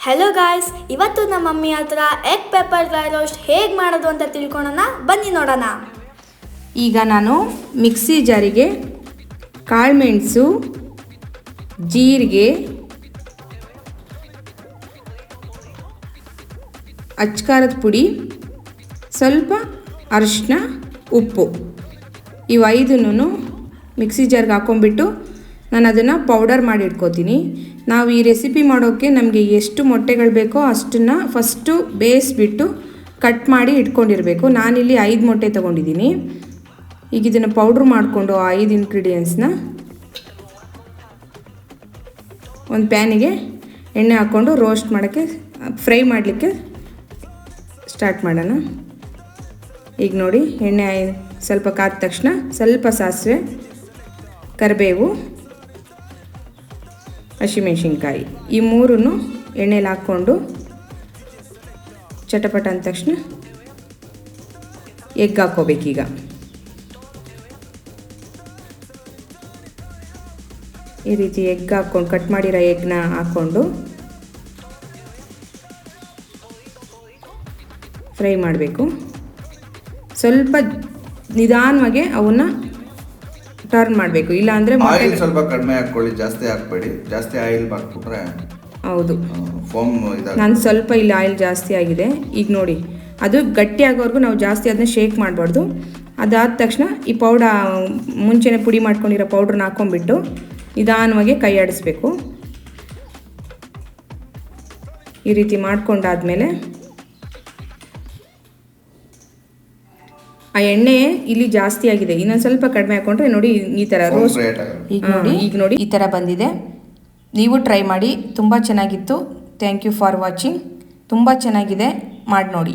Hello guys, ಇವತ್ತು ನಮ್ಮ mummy ಹತ್ರ ಎಗ್ ಪೆಪ್ಪರ್ ಡ್ರೈ ರೋಸ್ಟ್ ಹೇಗೆ ಮಾಡೋದು ಅಂತ ತಿಳ್ಕೊಳ್ಳೋಣ. ಬನ್ನಿ ನೋಡೋಣ. ಈಗ ನಾನು ಮಿಕ್ಸಿ ಜಾರಿಗೆ ಕಾಳುಮೆಣಸು, ಜೀರಿಗೆ, ಅಚ್ಕಾರದ ಪುಡಿ, ಸ್ವಲ್ಪ ಅರಿಶಿನ, ಉಪ್ಪು ಇವು ಐದನ್ನೂ ಮಿಕ್ಸಿ ಜಾರ್ಗೆ ಹಾಕ್ಕೊಂಬಿಟ್ಟು ನಾನು ಅದನ್ನು ಪೌಡರ್ ಮಾಡಿ ಇಟ್ಕೋತೀನಿ. ನಾವು ಈ ರೆಸಿಪಿ ಮಾಡೋಕ್ಕೆ ನಮಗೆ ಎಷ್ಟು ಮೊಟ್ಟೆಗಳು ಬೇಕೋ ಅಷ್ಟನ್ನು ಫಸ್ಟು ಬೇಯಿಸ್ಬಿಟ್ಟು ಕಟ್ ಮಾಡಿ ಇಟ್ಕೊಂಡಿರಬೇಕು. ನಾನಿಲ್ಲಿ 5 ಮೊಟ್ಟೆ ತೊಗೊಂಡಿದ್ದೀನಿ. ಈಗ ಇದನ್ನು ಪೌಡ್ರ್ ಮಾಡಿಕೊಂಡು 5 ಇಂಗ್ರೀಡಿಯೆಂಟ್ಸ್ನ ಒಂದು ಪ್ಯಾನಿಗೆ ಎಣ್ಣೆ ಹಾಕ್ಕೊಂಡು ರೋಸ್ಟ್ ಮಾಡೋಕ್ಕೆ ಫ್ರೈ ಮಾಡಲಿಕ್ಕೆ ಸ್ಟಾರ್ಟ್ ಮಾಡೋಣ. ಈಗ ನೋಡಿ, ಎಣ್ಣೆ ಸ್ವಲ್ಪ ಕಾದ ತಕ್ಷಣ ಸ್ವಲ್ಪ ಸಾಸಿವೆ, ಕರಿಬೇವು, ಹಸಿಮೆಣ್ಸಿನ್ಕಾಯಿ ಈ ಮೂರನ್ನು ಎಣ್ಣೆಲಿ ಹಾಕ್ಕೊಂಡು ಚಟಪಟ ಅಂದ ತಕ್ಷಣ ಎಗ್ ಹಾಕ್ಕೋಬೇಕೀಗ. ಈ ರೀತಿ ಎಗ್ ಹಾಕ್ಕೊಂಡು ಕಟ್ ಮಾಡಿರೋ ಎಗ್ನ ಹಾಕ್ಕೊಂಡು ಫ್ರೈ ಮಾಡಬೇಕು. ಸ್ವಲ್ಪ ನಿಧಾನವಾಗಿ ಅವನ್ನ ಟರ್ನ್ ಮಾಡಬೇಕು, ಇಲ್ಲ ಅಂದರೆ ಆಯಿಲ್ ಸ್ವಲ್ಪ ಕಡಿಮೆ ಹಾಕ್ಕೊಳ್ಳಿ, ಜಾಸ್ತಿ ಹಾಕ್ಬೇಡಿ. ಜಾಸ್ತಿ ಆಯಿಲ್ ಹಾಕ್ಬಿಟ್ರೆ ಹೌದು ಫೋಮ್ ನಾನು ಸ್ವಲ್ಪ ಇಲ್ಲಿ ಆಯಿಲ್ ಜಾಸ್ತಿ ಆಗಿದೆ. ಈಗ ನೋಡಿ, ಅದು ಗಟ್ಟಿ ಆಗೋವರೆಗೂ ನಾವು ಜಾಸ್ತಿ ಅದನ್ನ ಶೇಕ್ ಮಾಡಬಾರ್ದು. ಅದಾದ ತಕ್ಷಣ ಈ ಮುಂಚೆನೇ ಪುಡಿ ಮಾಡ್ಕೊಂಡಿರೋ ಪೌಡ್ರನ್ನ ಹಾಕ್ಕೊಂಡ್ಬಿಟ್ಟು ನಿಧಾನವಾಗಿ ಕೈ ಆಡಿಸ್ಬೇಕು. ಈ ರೀತಿ ಮಾಡ್ಕೊಂಡಾದ್ಮೇಲೆ ಆ ಎಣ್ಣೆ ಇಲ್ಲಿ ಜಾಸ್ತಿ ಆಗಿದೆ, ಇನ್ನೊಂದು ಸ್ವಲ್ಪ ಕಡಿಮೆ ಹಾಕೊಂಡ್ರೆ ನೋಡಿ ಈ ಥರ ರೋಸ್ಟ್. ಈಗ ನೋಡಿ ಈ ಥರ ಬಂದಿದೆ. ನೀವು ಟ್ರೈ ಮಾಡಿ, ತುಂಬ ಚೆನ್ನಾಗಿತ್ತು. Thank you for watching. ತುಂಬ ಚೆನ್ನಾಗಿದೆ, ಮಾಡಿ ನೋಡಿ.